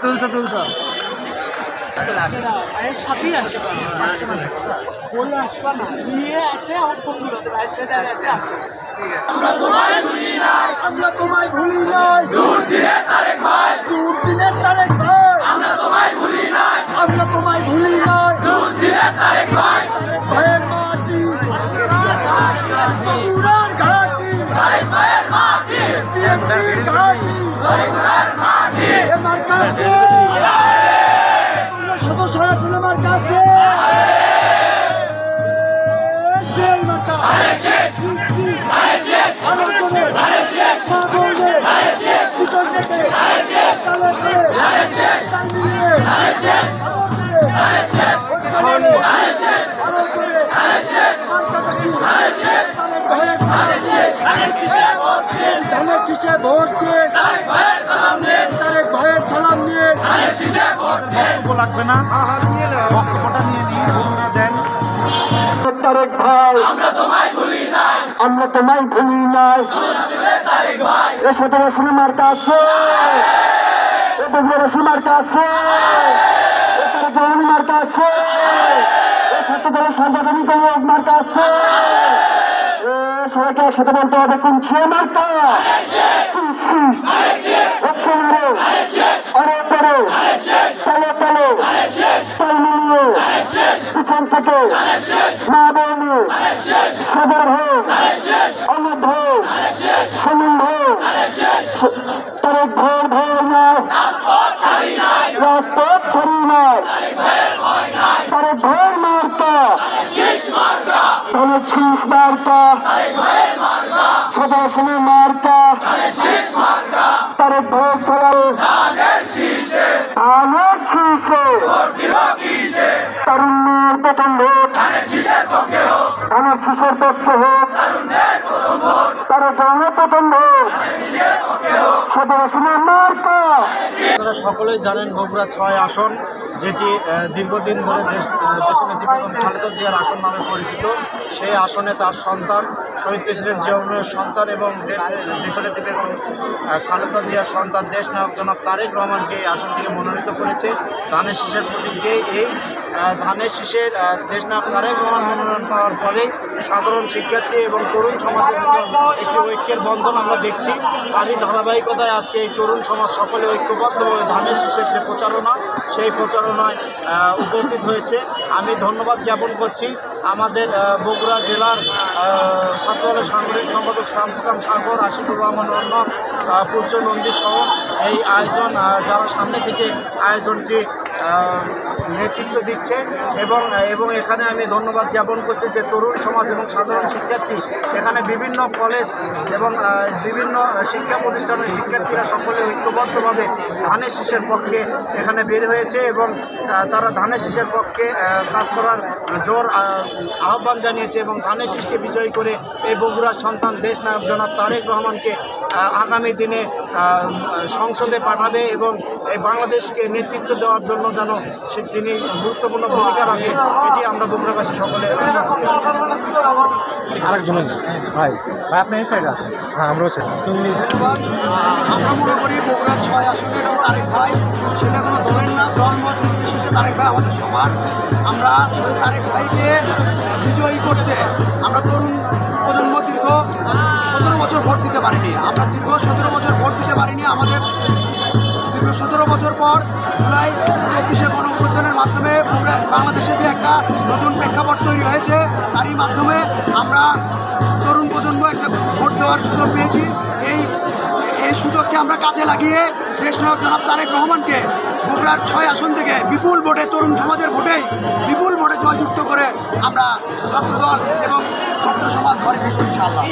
তুলছো সাথে আসবা বলে আসবা না নিয়ে আসে আমার বন্ধু আমরা তোমায় ভুলি নাই দূর দিলে তারেক ভাই আমরা তোমায় ভুলি নাই দূর দিলে তারেক ভাই ভাইয়ের মাটি বগুড়ার ঘাটি তারেক ভাইয়ের মাটি বিএনপির ঘাটি বগুড়ার মাটি আমার কাছে সদস্য আসলে আমার কাছে সেই মাতা ভোট দিয়ে তারেক ভাইয়ের সালাম নিয়ে লাগবে না বক্তব্যটা নিয়ে দেন। তারেক ভাই আমরা তোমায় ভুলি নাই এ সদস্য মার্কা আছে বগুড়াবাসী মার্কা আছে মার্কা আছে ছাত্র দলের সাংগঠনিক মার্কা আছে সবাইকে একসাথে বলতে হবে কোন সে মার্কা হচ্ছে না রে আরো করো তালে তালে তাল মিলিয়ে পিছন থেকে মা বোনে সদর ভাই অমিত ভাই সুনীল ভাই তারেক ভাইয়ের ভয় নাই রাজপথ ছাড়ি নাই তারেক ভাইয়ের মার্কা ধানের শীষ মার্কা সদস্যের মার্কা তারেক ভাইয়ের সালাম ধানের শীষে তারুণ্যের প্রথম ভোট ধানের শীষের পক্ষে হোক তারেক ভাইয়ের প্রথম ভোট সদস্যের মার্কা। আপনারা সকলেই জানেন বগুড়া ৬ আসন যেটি দীর্ঘদিন ধরে দেশনেত্রী বেগম খালেদা জিয়ার আসন নামে পরিচিত। সেই আসনে তার সন্তান শহীদ প্রেসিডেন্ট জিয়াউর রহমানের সন্তান এবং দেশনেত্রী বেগম খালেদা জিয়ার সন্তান দেশ নায়ক জনাব তারেক রহমানকে এই আসন থেকে মনোনীত করেছে। ধানের শীষের প্রতীক দিয়ে এই ধানের শীষের দেশ নায়ক তারেক রহমান মনোনয়ন পাওয়ার পরে সাধারণ শিক্ষার্থী এবং তরুণ সমাজের ভিতর একটি ঐক্যের বন্ধন আমরা দেখছি। তারই ধারাবাহিকতায় আজকে এই তরুণ সমাজ সকলে ঐক্যবদ্ধভাবে ধানের শীষের যে প্রচারণা সেই প্রচারণায় উপস্থিত হয়েছে। আমি ধন্যবাদ জ্ঞাপন করছি আমাদের বগুড়া জেলার ছাত্র দলের সাংগঠনিক সম্পাদক শামসুল সাগর, আশিকুর রহমান রহমান, পূজ্য নন্দী সহ এই আয়োজন যারা সামনে থেকে আয়োজনটি নেতৃত্ব দিচ্ছে এবং এখানে আমি ধন্যবাদ জ্ঞাপন করছি যে তরুণ সমাজ এবং সাধারণ শিক্ষার্থী এখানে বিভিন্ন কলেজ এবং বিভিন্ন শিক্ষা প্রতিষ্ঠানের শিক্ষার্থীরা সকলে ঐক্যবদ্ধভাবে ধানের শীষের পক্ষে এখানে বের হয়েছে এবং তারা ধানের শীষের পক্ষে কাজ করার জোর আহ্বান জানিয়েছে এবং ধানের শীষকে বিজয়ী করে এই বগুড়ার সন্তান দেশ নায়ক জনাব তারেক রহমানকে আগামী দিনে সংসদে পাঠাবে এবং এই বাংলাদেশকে নেতৃত্ব দেওয়ার জন্য যেন তিনি গুরুত্বপূর্ণ ভূমিকা রাখে এটি আমরা বগুড়াবাসী সকলে আশা করি। আরেকজন ভাই আপনি এই সাইড আছেন? হ্যাঁ আমরাও চাই। আমরা মনে করি বগুড়া ৬ আসনের যে তারেক ভাই সেটা কোনো দলের না, দল মত নির্বিশেষে তারেক ভাই আমাদের সবার। আমরা তারেক ভাইকে বিজয়ী করতে আমরা তরুণ প্রজন্ম দীর্ঘ ১৭ বছর ভোট দিতে পারিনি। আমরা দীর্ঘ ১৭ বছর ভোট দিতে পারিনি। আমাদের দীর্ঘ ১৭ বছর পর জুলাই ২৪শে গণঅভ্যুত্থানের মাধ্যমে বাংলাদেশে যে একটা নতুন প্রেক্ষাপট তৈরি হয়েছে তারই মাধ্যমে আমরা তরুণ প্রজন্ম একটা ভোট দেওয়ার সুযোগ পেয়েছি। এই সুযোগকে আমরা কাজে লাগিয়ে দেশনায়ক জনাব তারেক রহমানকে বগুড়ার ৬ আসন থেকে বিপুল ভোটে, তরুণ সমাজের ভোটেই বিপুল ভোটে জয়যুক্ত করে আমরা ছাত্রদল এবং ছাত্র সমাজ ঘরে ফিরব ইনশাআল্লাহ।